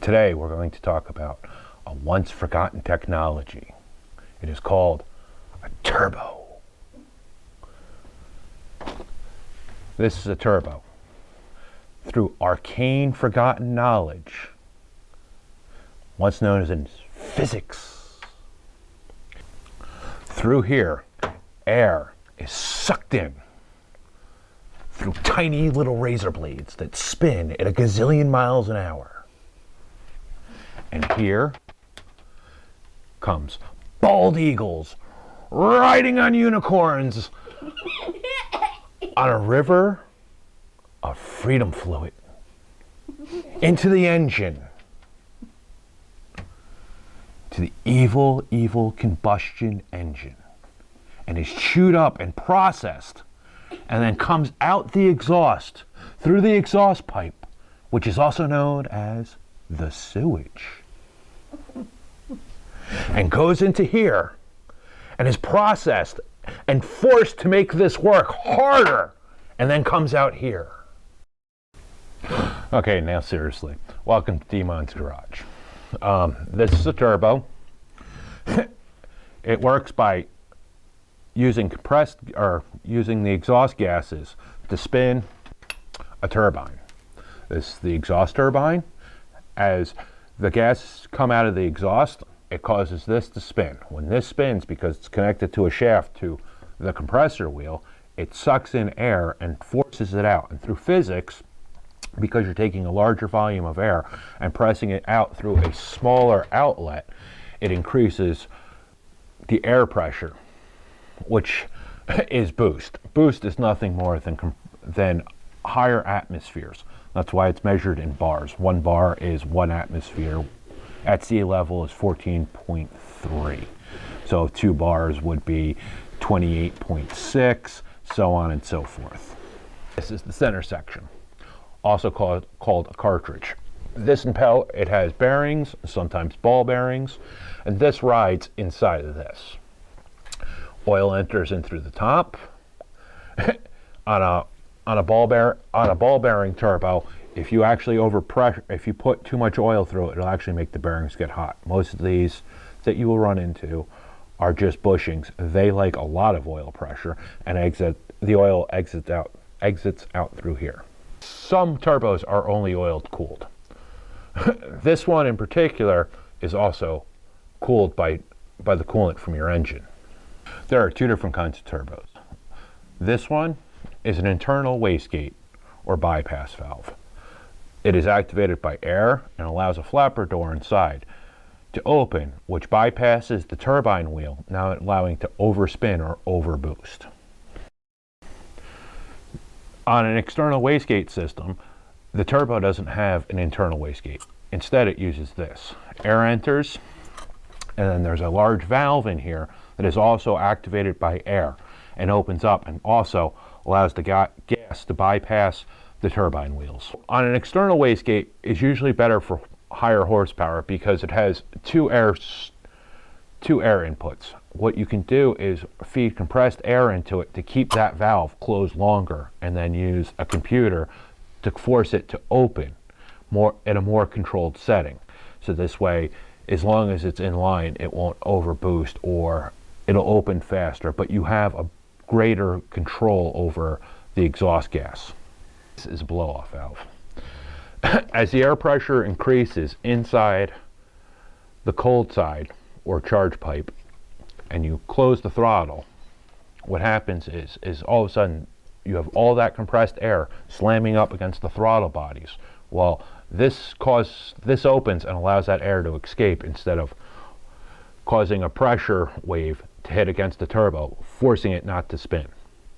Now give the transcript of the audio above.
Today we're going to talk about a once forgotten technology. It is called a turbo. This is a turbo. Through arcane forgotten knowledge, once known as in physics, through here, air is sucked in through tiny little razor blades that spin at a gazillion miles an hour. And here comes bald eagles riding on unicorns on a river of freedom fluid into the engine, to the evil combustion engine, and is chewed up and processed and then comes out the exhaust through the exhaust pipe, which is also known as the sewage, and goes into here and is processed and forced to make this work harder, and then comes out here. Okay, now seriously, welcome to D-mon's garage. This is a turbo. It works by using using the exhaust gases to spin a turbine. This is the exhaust turbine. As the gases come out of the exhaust, it causes this to spin. When this spins, because it's connected to a shaft to the compressor wheel, it sucks in air and forces it out. And through physics, because you're taking a larger volume of air and pressing it out through a smaller outlet, it increases the air pressure, which is boost. Boost is nothing more than higher atmospheres. That's why it's measured in bars. 1 bar is 1 atmosphere. At sea level is 14.3. So 2 bars would be 28.6, so on and so forth. This is the center section, also called a cartridge. This impel, it has bearings, sometimes ball bearings, and this rides inside of this. Oil enters in through the top. on a ball bearing turbo, if you actually if you put too much oil through it, it'll actually make the bearings get hot. Most of these that you will run into are just bushings. They like a lot of oil pressure, and the oil exits out through here. Some turbos are only oil cooled. This one in particular is also cooled by the coolant from your engine. There are 2 different kinds of turbos. This one is an internal wastegate or bypass valve. It is activated by air and allows a flapper door inside to open, which bypasses the turbine wheel, now allowing to overspin or overboost. On an external wastegate system, the turbo doesn't have an internal wastegate. Instead, it uses this. Air enters, and then there's a large valve in here that is also activated by air and opens up and also allows the gas to bypass the turbine wheels. On an external wastegate is usually better for higher horsepower because it has two air inputs. What you can do is feed compressed air into it to keep that valve closed longer, and then use a computer to force it to open in a more controlled setting. So this way, as long as it's in line, it won't overboost or it'll open faster, but you have a greater control over the exhaust gas. This is a blow-off valve. As the air pressure increases inside the cold side or charge pipe, and you close the throttle, what happens is all of a sudden you have all that compressed air slamming up against the throttle bodies. Well, this opens and allows that air to escape instead of causing a pressure wave to hit against the turbo, forcing it not to spin.